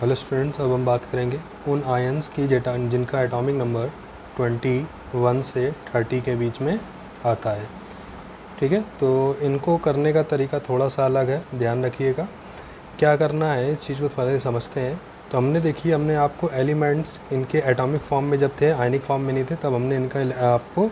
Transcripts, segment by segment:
Hello students, अब हम बात करेंगे उन आयन्स की जिनका एटॉमिक नंबर 21 से 30 के बीच में आता है। ठीक है, तो इनको करने का तरीका थोड़ा सा अलग है, ध्यान रखिएगा। क्या करना है इस चीज़ को पहले समझते हैं। तो हमने आपको एलिमेंट्स इनके एटॉमिक फॉर्म में जब थे, आयनिक फॉर्म में नहीं थे, तब हमने इनका आपको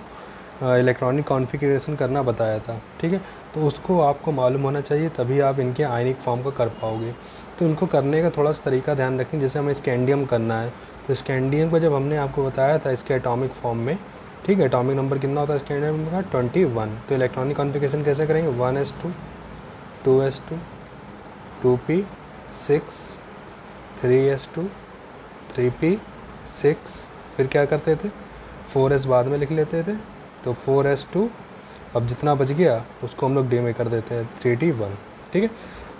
इलेक्ट्रॉनिक कॉन्फ़िगरेशन करना बताया था। ठीक है, तो उसको आपको मालूम होना चाहिए, तभी आप इनके आयनिक फॉर्म को कर पाओगे। तो इनको करने का थोड़ा सा तरीका ध्यान रखें। जैसे हमें स्कैंडियम करना है, तो स्कैंडियम को जब हमने आपको बताया था इसके एटॉमिक फॉर्म में, ठीक है, एटॉमिक नंबर कितना होता है स्कैंडियम का 21। तो इलेक्ट्रॉनिक कॉन्फ़िगरेशन कैसे करेंगे, 1s2 2s2 2p6 3s2 3p6, फिर क्या करते थे 4s बाद में लिख लेते थे, तो 4s2, अब जितना बच गया उसको हम लोग डी में कर देते हैं 3d1। ठीक है,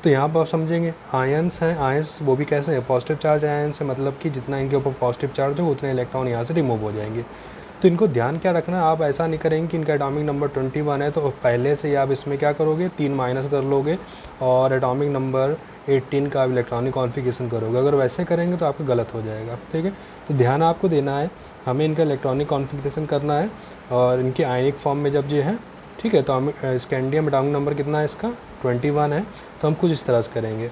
तो यहाँ पर आप समझेंगे आयन्स हैं, आयन्स वो भी कैसे हैं, पॉजिटिव चार्ज आयन्स है, मतलब कि जितना इनके ऊपर पॉजिटिव चार्ज हो उतने इलेक्ट्रॉन यहाँ से रिमूव हो जाएंगे। तो इनको ध्यान क्या रखना है, आप ऐसा नहीं करेंगे कि इनका एटॉमिक नंबर 21 है तो पहले से ही आप इसमें क्या करोगे 3 माइनस कर लोगे और एटॉमिक नंबर 18 का आप इलेक्ट्रॉनिक कॉन्फ़िगरेशन करोगे। अगर वैसे करेंगे तो आपका गलत हो जाएगा। ठीक है, तो ध्यान आपको देना है, हमें इनका इलेक्ट्रॉनिक कॉन्फ़िगरेशन करना है और इनके आयनिक फॉर्म में जब ये है, ठीक है, तो हम स्कैंडियम एटॉमिक नंबर कितना है इसका 21 है। तो हम कुछ इस तरह से करेंगे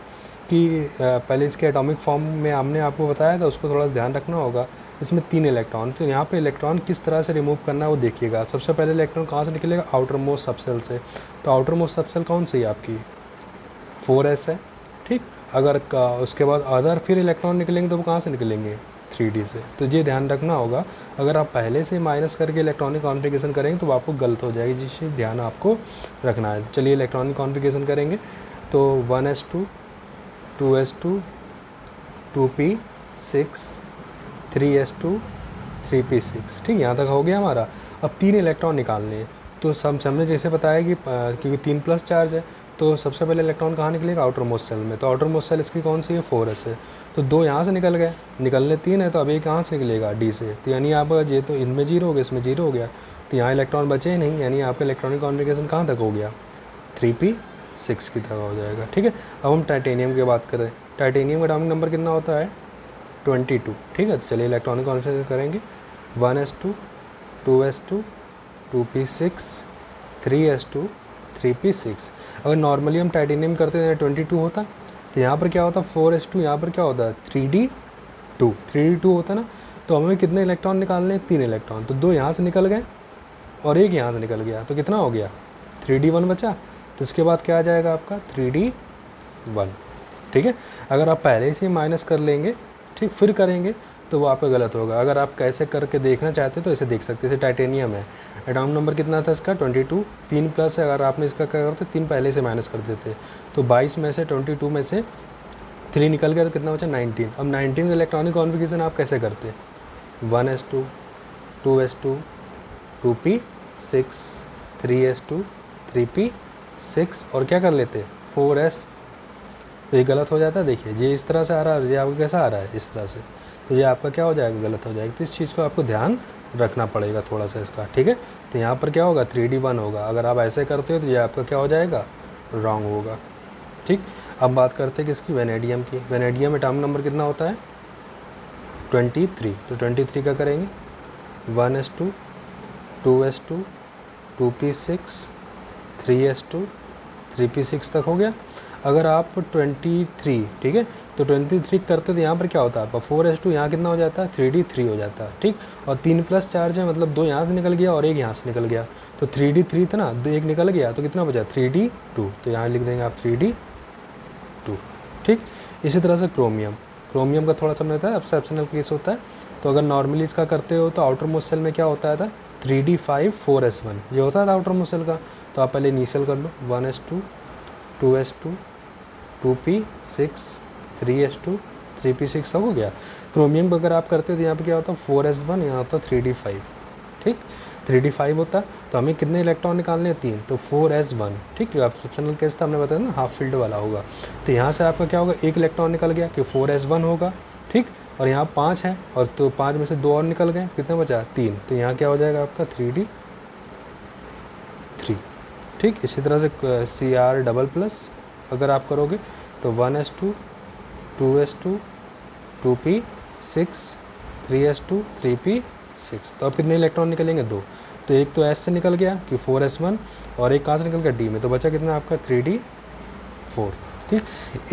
कि पहले इसके एटॉमिक फॉर्म में हमने आपको बताया था, उसको थोड़ा सा ध्यान रखना होगा। इसमें 3 इलेक्ट्रॉन, तो यहाँ पे इलेक्ट्रॉन किस तरह से रिमूव करना है वो देखिएगा। सबसे पहले इलेक्ट्रॉन कहाँ से निकलेगा, आउटर मोस्ट सबसेल से। तो आउटर मोस्ट सबसेल कौन सी है आपकी 4s है। ठीक, अगर उसके बाद अदर फिर इलेक्ट्रॉन निकलेंगे तो वो कहाँ से निकलेंगे 3d से। तो ये ध्यान रखना होगा, अगर आप पहले से माइनस करके इलेक्ट्रॉनिक कॉन्फ़िगरेशन करेंगे तो आपको गलत हो जाएगी, जिससे ध्यान आपको रखना है। चलिए इलेक्ट्रॉनिक कॉन्फ़िगरेशन करेंगे। तो 1s2 2s2 2p6 3s2 3p6। ठीक, यहाँ तक हो गया हमारा। अब 3 इलेक्ट्रॉन निकालने हैं, तो हमने जैसे बताया कि क्योंकि 3 प्लस चार्ज है, तो सबसे पहले इलेक्ट्रॉन कहाँ निकलेगा आउटर मोस्ट सेल में। तो आउटर मोस्ट सेल इसकी कौन सी है 4s है। तो 2 यहाँ से निकल गए, निकलने 3 है, तो अब एक कहाँ से निकलेगा डी से। तो यानी आप ये तो इनमें 0 हो गया, इसमें 0 हो गया, तो यहाँ इलेक्ट्रॉन बचे ही नहीं, यानी आपका इलेक्ट्रॉनिक कॉन्फ़िगरेशन कहाँ तक हो गया 3p6 की तरह हो जाएगा। ठीक है, अब हम टाइटेनियम की बात करें। टाइटेनियम का एटॉमिक नंबर कितना होता है 22। ठीक है, तो चलिए इलेक्ट्रॉनिक कॉन्फ़िगरेशन करेंगे। 1s2 2s2 2p6 3s2 3p6। अगर नॉर्मली हम टाइटेनियम करते हैं 22 होता, तो यहाँ पर क्या होता 4s2, यहाँ पर क्या होता है 3d2 होता ना। तो हमें कितने इलेक्ट्रॉन निकालने हैं 3 इलेक्ट्रॉन, तो 2 यहाँ से निकल गए और एक यहाँ से निकल गया, तो कितना हो गया 3d1 बचा। तो इसके बाद क्या आ जाएगा आपका 3d1। ठीक है, अगर आप पहले से माइनस कर लेंगे, ठीक, फिर करेंगे तो वो आपका गलत होगा। अगर आप कैसे करके देखना चाहते तो इसे देख सकते हैं। जैसे टाइटेनियम है, एटॉमिक नंबर कितना था इसका 22, 3 प्लस है, अगर आपने इसका क्या करते 3 पहले से माइनस कर देते, तो 22 में से 22 में से 3 निकल गया, तो कितना बचा 19। अब 19 इलेक्ट्रॉनिक कॉन्फ़िगरेशन आप कैसे करते 1s2 2s2 2p6 3s2 3p6 और क्या कर लेते 4s। तो ये गलत हो जाता है। देखिए ये इस तरह से आ रहा है, ये आपको कैसा आ रहा है इस तरह से, तो ये आपका क्या हो जाएगा गलत हो जाएगा। तो इस चीज़ को आपको ध्यान रखना पड़ेगा थोड़ा सा इसका। ठीक है, तो यहाँ पर क्या होगा 3d1 होगा। अगर आप ऐसे करते हो तो ये आपका क्या हो जाएगा रॉन्ग होगा। ठीक, अब बात करते हैं किसकी, वेनेडियम की। वेनेडियम एटॉमिक नंबर कितना होता है 23। तो 23 का करेंगे 1s2 2s2 2p6 3s2 3p6 तक हो गया। अगर आप 23, ठीक है, तो 23 करते तो यहाँ पर क्या होता है आपका 4s2, यहाँ कितना हो जाता है 3d3 हो जाता है। ठीक, और 3 प्लस चार्ज है, मतलब 2 यहाँ से निकल गया और एक यहाँ से निकल गया, तो 3d3 था ना, 2 एक निकल गया, तो कितना बचा 3d2। तो यहाँ लिख देंगे आप 3d2। ठीक, इसी तरह से क्रोमियम का थोड़ा सा होता है एक्सेप्शनल केस होता है। तो अगर नॉर्मली इसका करते हो तो आउटर मोस्ट सेल में क्या होता था 3d5 4s1, ये होता था आउटर मोस्ट सेल का। तो आप पहले इनिशियल कर लो 1s2 2s2 2p6 3s2 3p6 सब हो गया। क्रोमियम अगर आप करते हो तो यहाँ पे क्या होता है 4s1, यहाँ होता 3d5। ठीक, 3d5 होता, तो हमें कितने इलेक्ट्रॉन निकालने हैं 3, तो 4s1। ठीक, जो एक्सेप्शनल केस था हमने बताया ना हाफ फील्ड वाला होगा। तो यहाँ से आपका क्या होगा एक इलेक्ट्रॉन निकल गया कि 4s1 होगा। ठीक, और यहाँ 5 है, और तो 5 में से 2 और निकल गए, कितना बचा 3, तो यहाँ क्या हो जाएगा आपका 3d3। ठीक, इसी तरह से Cr डबल प्लस अगर आप करोगे तो 1s2 2s2 2p6 3s2 3p6। तो अब कितने इलेक्ट्रॉन निकलेंगे? 2। तो एक तो s से निकल गया कि 4s1 और एक कहाँ से निकल गया? d में। तो बचा कितना आपका? 3d4। ठीक,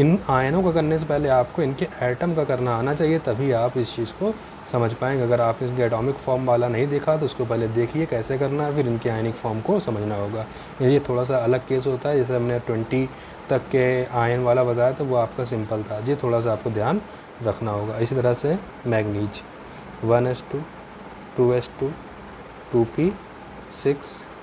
इन आयनों का करने से पहले आपको इनके एटम का करना आना चाहिए, तभी आप इस चीज़ को समझ पाएंगे। अगर आप इनके एटॉमिक फॉर्म वाला नहीं देखा तो उसको पहले देखिए कैसे करना है, फिर इनके आयनिक फॉर्म को समझना होगा। ये थोड़ा सा अलग केस होता है, जैसे हमने 20 तक के आयन वाला बताया तो वो आपका सिंपल था, ये थोड़ा सा आपको ध्यान रखना होगा। इसी तरह से manganese 1s2 2s2 2p6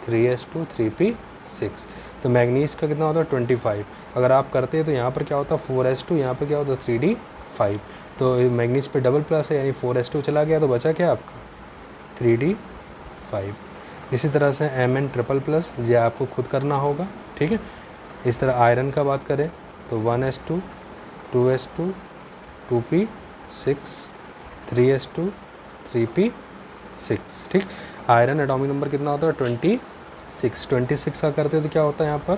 3s2 3p6। तो मैग्नीज का कितना होता है? 25। अगर आप करते हैं तो यहाँ पर क्या होता है? 4s2, यहाँ पर क्या होता है? 3d5। तो मैग्नीज पे डबल प्लस है यानी 4s2 चला गया, तो बचा क्या आपका? 3d5। इसी तरह से Mn ट्रिपल प्लस, ये आपको खुद करना होगा। ठीक है, इस तरह आयरन का बात करें तो 1s2 2s2 2p6 3s2 3p6। ठीक, आयरन एटॉमिक नंबर कितना होता है? 26 का करते हैं तो क्या होता है यहाँ पर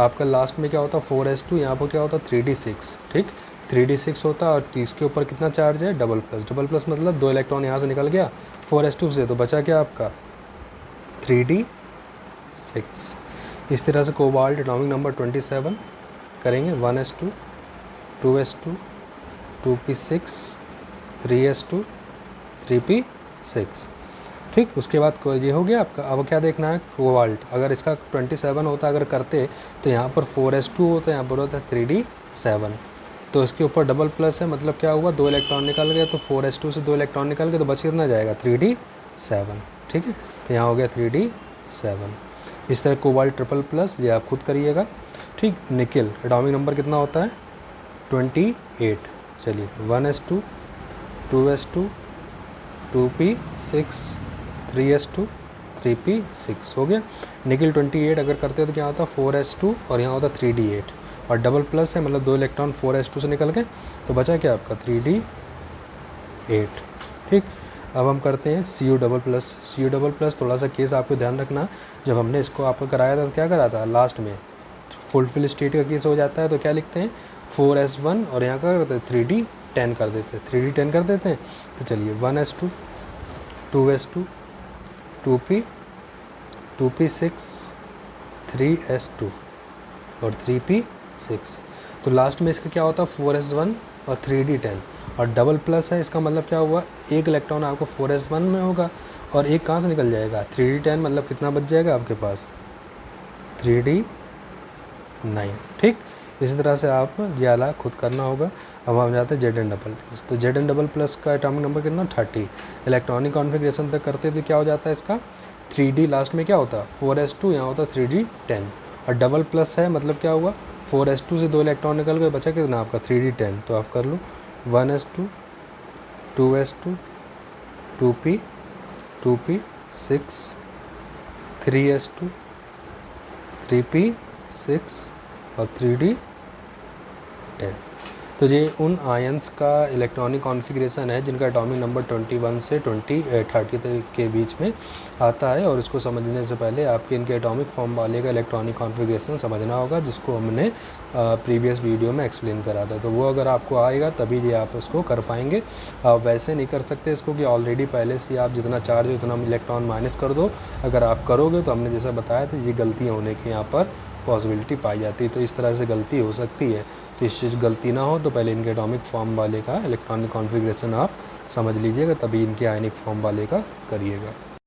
आपका लास्ट में क्या होता है? 4s2, यहाँ पर क्या होता है? 3d6। ठीक, 3d6 होता है और 30 के ऊपर कितना चार्ज है? डबल प्लस मतलब 2 इलेक्ट्रॉन यहाँ से निकल गया 4s2 से, तो बचा क्या आपका? 3d6। इस तरह से कोबाल्ट एटॉमिक नंबर 27 करेंगे 1s2 2s2 2p6 3s2 3p6। ठीक, उसके बाद ये हो गया आपका। अब क्या देखना है? कोबाल्ट। अगर इसका 27 होता अगर करते तो यहाँ पर 4s2 होता, यहाँ पर होता है 3d7। तो इसके ऊपर डबल प्लस है, मतलब क्या हुआ? 2 इलेक्ट्रॉन निकल गए, तो 4s2 से 2 इलेक्ट्रॉन निकल गए तो बच कितना जाएगा? 3d7। ठीक है, तो यहाँ हो गया 3d7। इस तरह कोबाल्ट ट्रिपल प्लस, ये आप खुद करिएगा। ठीक, निकल एटॉमिक नंबर कितना होता है? 28। चलिए 1s2 2s2 2p6 3s2 3p6 हो गया। निकल 28 अगर करते हो तो क्या होता है? 4s2 और यहाँ होता है 3d8 और डबल प्लस है, मतलब 2 इलेक्ट्रॉन 4s2 से निकल गए, तो बचा क्या आपका? 3d8। ठीक, अब हम करते हैं Cu डबल प्लस। थोड़ा सा केस आपको ध्यान रखना, जब हमने इसको आपको कराया था तो क्या करा था? लास्ट में फुलफिल स्टेट का केस हो जाता है तो क्या लिखते हैं? 4s1 और यहाँ क्या करते हैं? 3d10 कर देते हैं, 3d10 कर देते हैं। तो चलिए 1s2 2s2 2p 2p6 3s2 और 3p6। तो लास्ट में इसका क्या होता है? 4s1 और 3d10 और डबल प्लस है, इसका मतलब क्या हुआ? एक इलेक्ट्रॉन आपको 4s1 में होगा और एक कहाँ से निकल जाएगा? 3d10, मतलब कितना बच जाएगा आपके पास? 3d9। ठीक, इसी तरह से आप ये वाला खुद करना होगा। अब हम जाते हैं Zn डबल प्लस। तो Zn डबल प्लस का एटॉमिक नंबर कितना? 30। इलेक्ट्रॉनिक कॉन्फ़िगरेशन तक करते तो क्या हो जाता है इसका? 3d लास्ट में क्या होता है? 4s2, यहाँ होता है 3d10 और डबल प्लस है, मतलब क्या हुआ? 4s2 से 2 इलेक्ट्रॉन निकल गए, बचा कितना आपका? 3d10। तो आप कर लो 1s2 2s2 2p 2p6 3s2 3p6 और 3d10। तो ये उन आयंस का इलेक्ट्रॉनिक कॉन्फ़िगरेशन है जिनका एटॉमिक नंबर 21 से 30 के बीच में आता है, और इसको समझने से पहले आपके इनके एटॉमिक फॉर्म वाले का इलेक्ट्रॉनिक कॉन्फ़िगरेशन समझना होगा, जिसको हमने प्रीवियस वीडियो में एक्सप्लेन करा था। तो वो अगर आपको आएगा तभी ये आप उसको कर पाएंगे। आप वैसे नहीं कर सकते इसको कि ऑलरेडी पहले से आप जितना चार्ज हो उतना इलेक्ट्रॉन माइनस कर दो। अगर आप करोगे तो हमने जैसा बताया था ये गलतियाँ होने की यहाँ पर पॉसिबिलिटी पाई जाती है। तो इस तरह से गलती हो सकती है, तो इस चीज़ गलती ना हो तो पहले इनके एटॉमिक फॉर्म वाले का इलेक्ट्रॉनिक कॉन्फ़िगरेशन आप समझ लीजिएगा, तभी इनके आयनिक फॉर्म वाले का करिएगा।